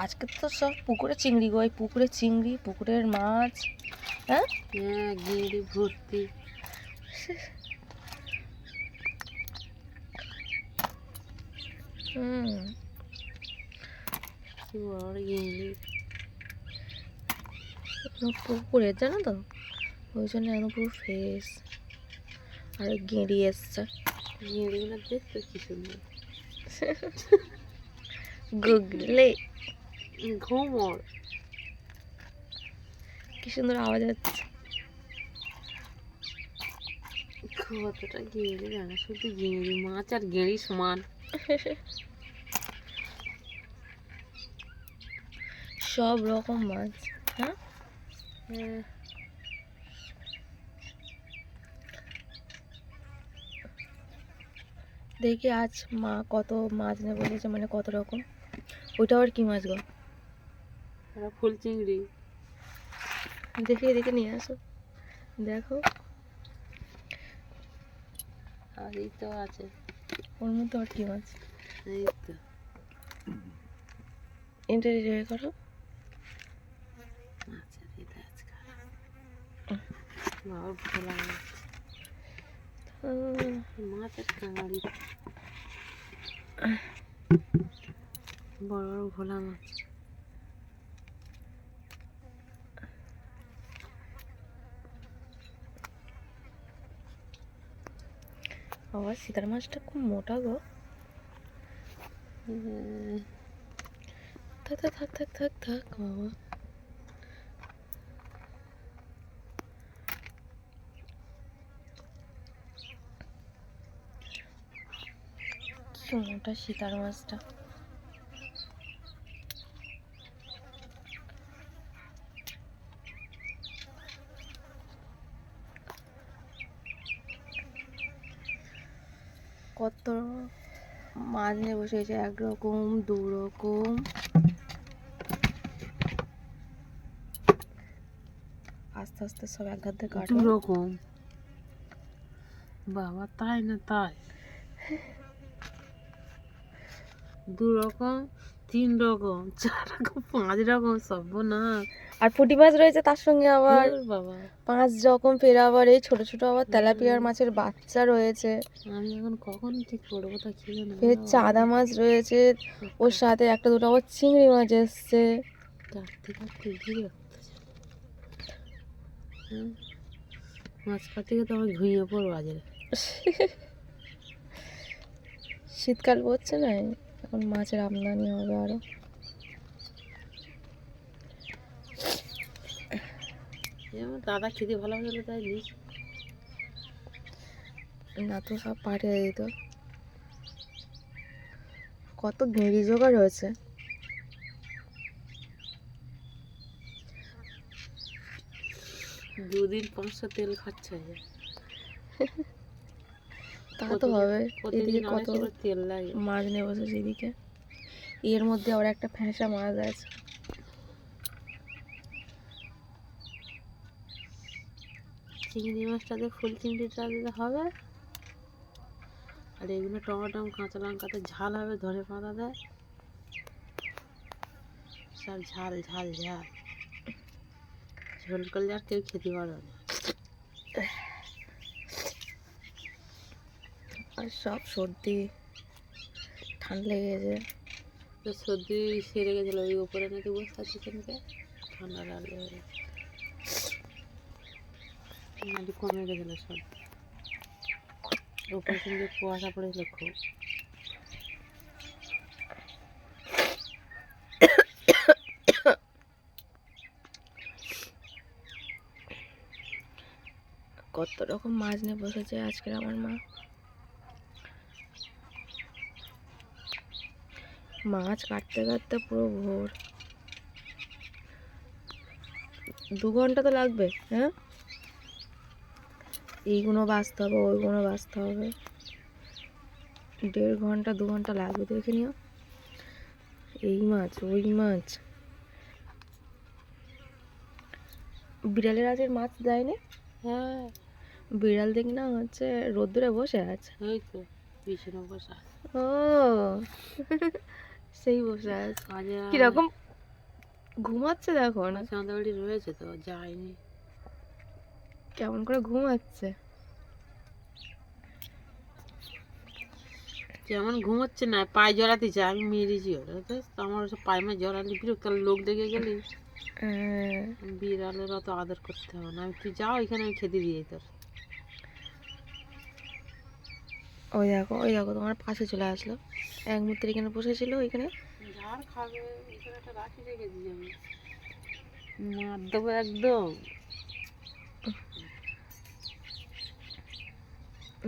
আজকে তো সব পুকুরে চিংড়ি গো, পুকুরে চিংড়ি, পুকুরের মাছ। হ্যাঁ হ্যাঁ, গিঁড়ি ভর্তি। কি বড় গিঁড়ি পুকুরে, জানো তো, ওই জন্য এখন পুরো ফ্রেশ। আর গেঁড়ি এসছে, গিঁড়িগুলো দেখতে কি সুন্দর। গুগলে ঘুমর কি সুন্দর আওয়াজ হচ্ছে। কতটা গিঁড়ি জানো, শুধু গিঁড়ি মাছ আর গিঁড়ি সমান। সব রকম মাছ। হ্যাঁ হ্যাঁ, দেখি আজ মা কত মাছ নেবে বলেছে, মানে কত রকম। ওইটা আবার কি মাছ গো? ওরা ফুল চিংড়ি। দেখি এদিকে নিয়ে আসো, দেখো। আর এই তো আছে, ওর মধ্যে আবার কি মাছ? এই তো এটা রেডি করো। মাছের এটা আজকাল বাবার ভোলা মাছ, মাছের কাঁড়ি, বড় বড় ভোলা মাছ। আবার সীতার মাছটা খুব মোটা গো। থাক থাক থাক থাক থাক থাক বাবা। কি মোটা সীতার মাছটা। কত মাছ নিয়ে বসে হয়েছে, একরকম দু রকম। আস্তে আস্তে সব এক হাতে কাটো। দু রকম বাবা, তাই না তাই? দু রকম, তিন রকম, চার রকম, পাঁচ রকম, সর্বনাশ। আর পুঁটি মাছ রয়েছে তার সঙ্গে আবার বাবা 5 রকম। ফের আবার এই ছোট ছোট আবার তেলাপিয়ার মাছের বাচ্চা রয়েছে। আমি এখন কখন ঠিক করবো তা কি জানি। ফের চাঁদা মাছ রয়েছে, ওর সাথে একটা দুটো আবার চিংড়ি মাছ এসছে। কাটতে কাটতে ঘিরে মাছ কাটতে গিয়ে তো আমি ঘুমিয়ে পড়বো আজ। শীতকাল পড়ছে না, এখন মাছের আমদানি হবে আরো। আমার দাদা খেতে ভালোবাসে তাই নিস না তো সব পাঠিয়ে দিত। কত গেঁড়ি জোগাড় হয়েছে। দুদিন 500 তেল খরচা হয়ে যায়। তা তো হবে। এদিকে প্রতিদিন কত অনেক তেল লাগে। মাছ নিয়ে বসেছে এদিকে। এর মধ্যে আবার একটা ফ্যাঁসা মাছ আছে। চিংড়ি মাছটাতে ফুল চিংড়িটা দিতে হবে, আর এগুলো টমেটো কাঁচা লঙ্কাতে ঝাল হবে, ধনে পাতা দেয়, সব ঝাল ঝাল ঝাল। ঝোল করলে আর কেউ খেতে পারবে না। আর সব সর্দি ঠান্ডা লেগে গেছে। তো সর্দি সেরে গেছিলো, ওই ওপরে নাকি বসে আছে, ঠান্ডা লাগলে নাকি কমে গেছিলো সর্দি। ওপরে সঙ্গে কুয়াশা পড়েছিল খুব। কত রকম মাছ নিয়ে বসেছে আজকের আমার মা। মাছ কাটতে কাটতে পুরো ভোর। 2 ঘন্টা তো লাগবে। হ্যাঁ, এইগুলো বাছতে হবে, ওইগুলো বাছতে হবে। 1.5 ঘন্টা 2 ঘন্টা লাগবে, দেখে নিও। এই মাছ ওই মাছ। বিড়ালের আজের মাছ দেয়নি। হ্যাঁ, বিড়াল দেখি না হচ্ছে রোদ্দুরে বসে আছে। ওই তো পিছনে বসা। ও সেই বসে আছে। কাজে কিরকম ঘুমাচ্ছে দেখো না, চাঁদা বাড়ি রয়েছে তো, যায়নি। কেমন করে ঘুমাচ্ছে। যেমন ঘুমোচ্ছে না, পায়ে জড়াতেছে, আমি মেরেছি ওরা, তো আমার ওসব পায়ে মায়ে জড়ালে বিরক্ত লোক দেখে গেলি। হ্যাঁ, বিড়ালের অত আদর করতে হবে না, আমি তুই যাও এখানে, আমি খেতে দিয়ে তোর। ওই দেখো তোমার পাশে চলে আসলো, এক মুহূর্তে এখানে বসেছিল ওইখানে। ঝাড় খাবে, এখানে একটা রাখি রেখে দিই আমি, মার দেবো একদম।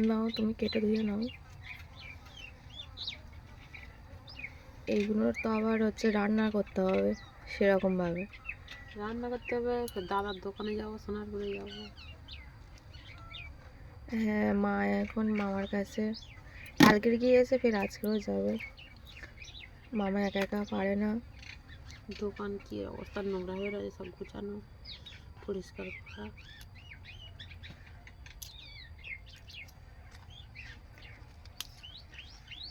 নাও তুমি কেটে ধুয়ে নাও। এইগুলোর তো আবার হচ্ছে রান্না করতে হবে সেরকম ভাবে। রান্না করতে হবে, দাদার দোকানে যাবো, সোনারপুরে যাবো। হ্যাঁ, মা এখন মামার কাছে কালকের গিয়েছে, ফের আজকেও যাবে। মামা একা একা পারে না। দোকান কি অবস্থা, নোংরা হয়ে রয়েছে, সব গুছানো পরিষ্কার করা।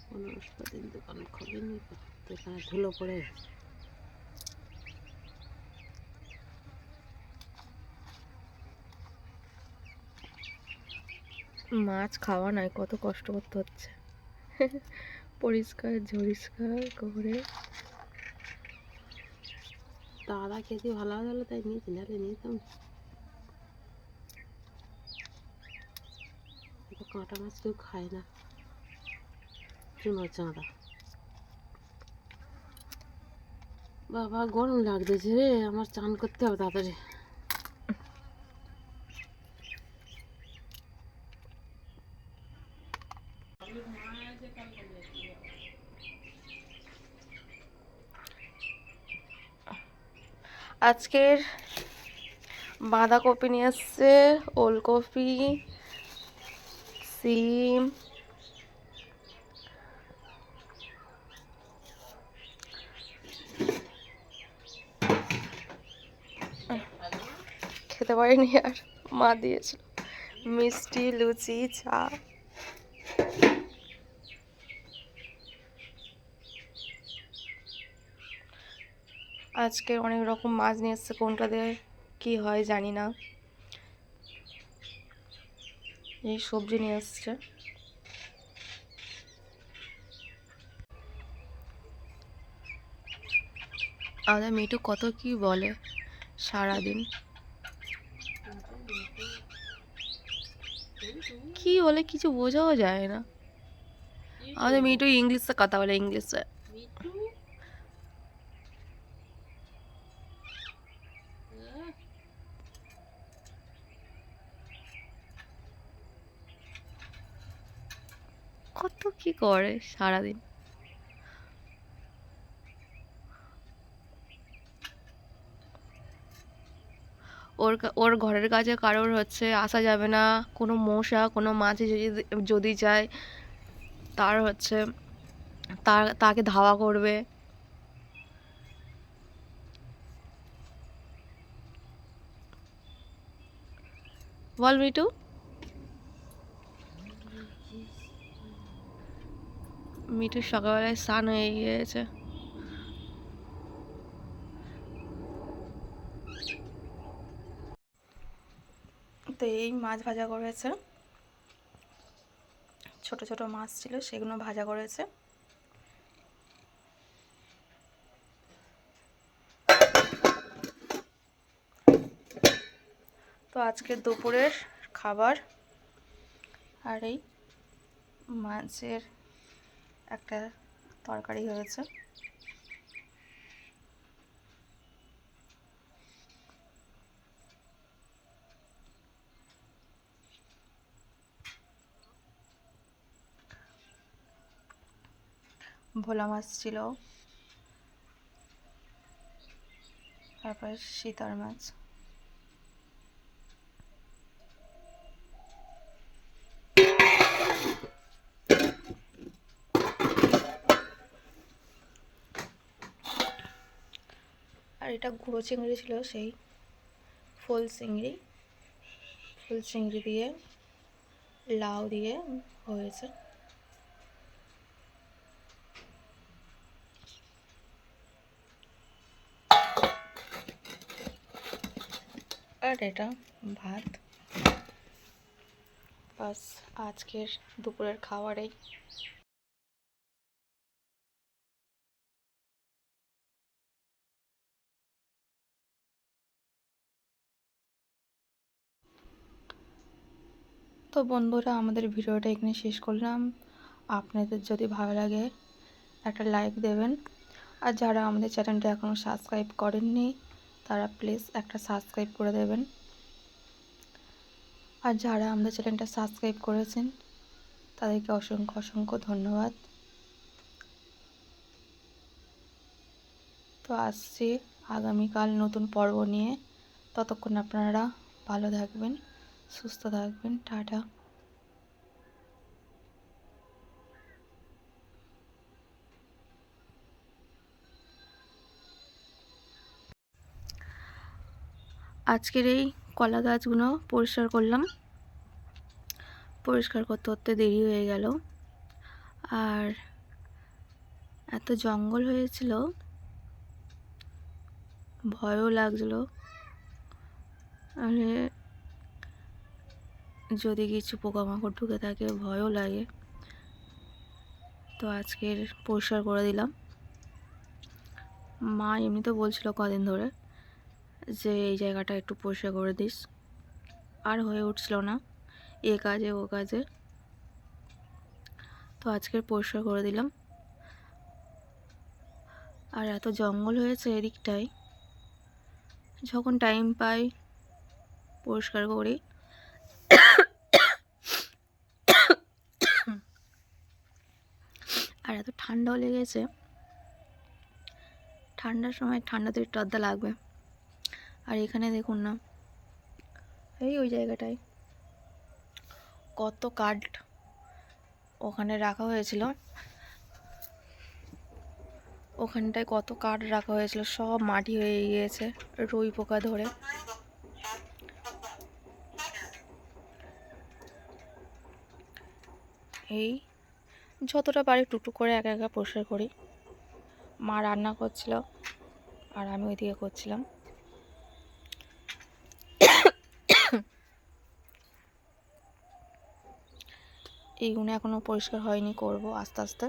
কোনো দিন দোকান খোলেনি, দোকানে ধুলো পড়ে। মাছ খাওয়া নয়, কত কষ্ট করতে হচ্ছে পরিষ্কার ঝরিষ্কার করে। দাদা খেতে ভালো হলো তাই নিয়েছি, নাহলে নিতাম। কাঁটা মাছ কেউ খায় না, চুনো চাঁদা। বাবা গরম লাগতেছে রে, আমার চান করতে হবে তাড়াতাড়ি। আজকের বাঁধাকপি নিয়ে এসছে, ওলকপি, সিম, খেতে পারিনি আর, মা দিয়েছিল মিষ্টি, লুচি, চা। আজকে অনেক রকম মাছ নিয়ে এসছে, কোনটা দিয়ে কি হয় জানি না। এই সবজি নিয়ে এসছে। আমাদের মিটু কত কি বলে সারাদিন, কি বলে কিছু বোঝাও যায় না। আমাদের মিটু ইংলিশে কথা বলে, ইংলিশে। কত কি করে সারাদিন। ওর ঘরের কাছে কারোর হচ্ছে আসা যাবে না, কোনো মশা কোনো মাছি যদি যদি যায় তার হচ্ছে তাকে ধাওয়া করবে। বল মিটু। মিটু সকালবেলায় স্নান হয়ে গিয়েছে। তো এই মাছ ভাজা করেছে, ছোট ছোট মাছ ছিল সেগুলো ভাজা করেছে। তো আজকে দুপুরের খাবার আর এই মাছের একটা তরকারি হয়েছে। ভোলা মাছ ছিল, তারপরে শীতল মাছ। আর এটা গুঁড়ো চিংড়ি ছিল, সেই ফুল চিংড়ি দিয়ে লাউ দিয়ে হয়েছে। আর এটা ভাত। বাস, আজকের দুপুরের খাবারেই। তো বন্ধুরা, আমাদের ভিডিওটা এখানে শেষ করলাম। আপনাদের যদি ভালো লাগে একটা লাইক দেবেন, আর যারা আমাদের চ্যানেলটা এখনও সাবস্ক্রাইব করেননি তারা প্লিজ একটা সাবস্ক্রাইব করে দেবেন, আর যারা আমাদের চ্যানেলটা সাবস্ক্রাইব করেছেন তাদেরকে অসংখ্য অসংখ্য ধন্যবাদ। তো আসছি আগামীকাল নতুন পর্ব নিয়ে। ততক্ষণ আপনারা ভালো থাকবেন, সুস্থ থাকবেন। টাটা। আজকের এই কলা গাছগুলো পরিষ্কার করলাম। পরিষ্কার করতে করতে দেরি হয়ে গেল, আর এত জঙ্গল হয়েছিল, ভয়ও লাগছিল। মানে যদি কিছু পোকামাকড় ঢুকে থাকে ভয়ও লাগে। তো আজকের পরিষ্কার করে দিলাম। মা এমনিতে বলছিল কদিন ধরে যে এই জায়গাটা একটু পরিষ্কার করে দিস, আর হয়ে উঠছিল না এ কাজে ও কাজে। তো আজকের পরিষ্কার করে দিলাম। আর এত জঙ্গল হয়েছে এদিকটায়, যখন টাইম পাই পরিষ্কার করি। আর এত ঠান্ডাও লেগেছে, ঠান্ডার সময় ঠান্ডাতে একটু আধা লাগবে। আর এখানে দেখুন না, এই ওই জায়গাটায় কত কাঠ ওখানে রাখা হয়েছিল, ওখানটায় কত কাঠ রাখা হয়েছিল, সব মাটি হয়ে গিয়েছে রুই পোকা ধরে। এই যতটা পারি টুকটুক করে একা একা পরিষ্কার করি। মা রান্না করছিল আর আমি ওইদিকে করছিলাম। এইগুলো এখনও পরিষ্কার হয়নি, করব আস্তে আস্তে।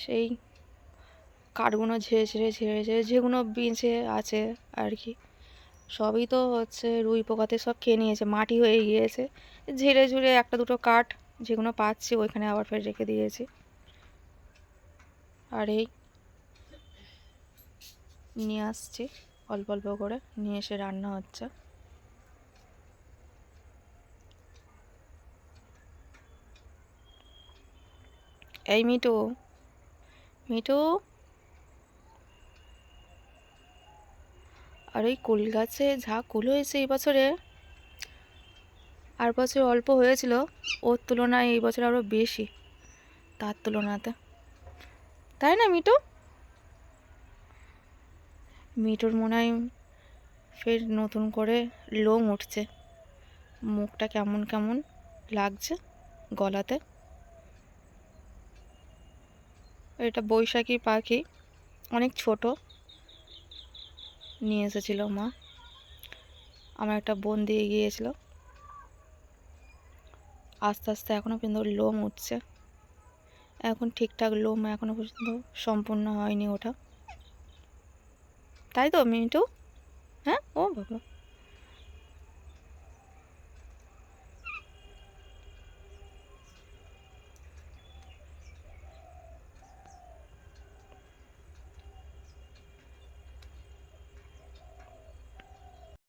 সেই কাঠগুলো ঝেড়ে ঝেড়ে ঝেড়ে ঝেড়ে যেগুলো বেঁচে আছে আর কি, সবই তো হচ্ছে রুই পোকাতে সব খেয়ে নিয়েছে, মাটি হয়ে গিয়েছে। ঝেড়ে ঝুড়ে একটা দুটো কাঠ যেগুলো পাচ্ছি ওইখানে আবার ফের রেখে দিয়েছি। আর এই নিয়ে আসছি অল্প অল্প করে, নিয়ে এসে রান্না হচ্ছে। এই মিটু, মিটু, আর ওই কুল গাছে যা কুল হয়েছে এই বছরে, আর বছর অল্প হয়েছিল, ওর তুলনায় এই বছর আরও বেশি তার তুলনাতে, তাই না মিটু? মিটুর মনে হয় ফের নতুন করে লোম উঠছে, মুখটা কেমন কেমন লাগছে গলাতে। এটা বৈশাখী পাখি, অনেক ছোট, নিয়ে এসেছিল মা, আমার একটা বোন দিয়ে গিয়েছিল। আস্তে আস্তে এখনও পর্যন্ত লোম উঠছে, এখন ঠিকঠাক লোম এখনও পর্যন্ত সম্পূর্ণ হয়নি ওঠা, তাই তো মিটু? হ্যাঁ, ও বাবা।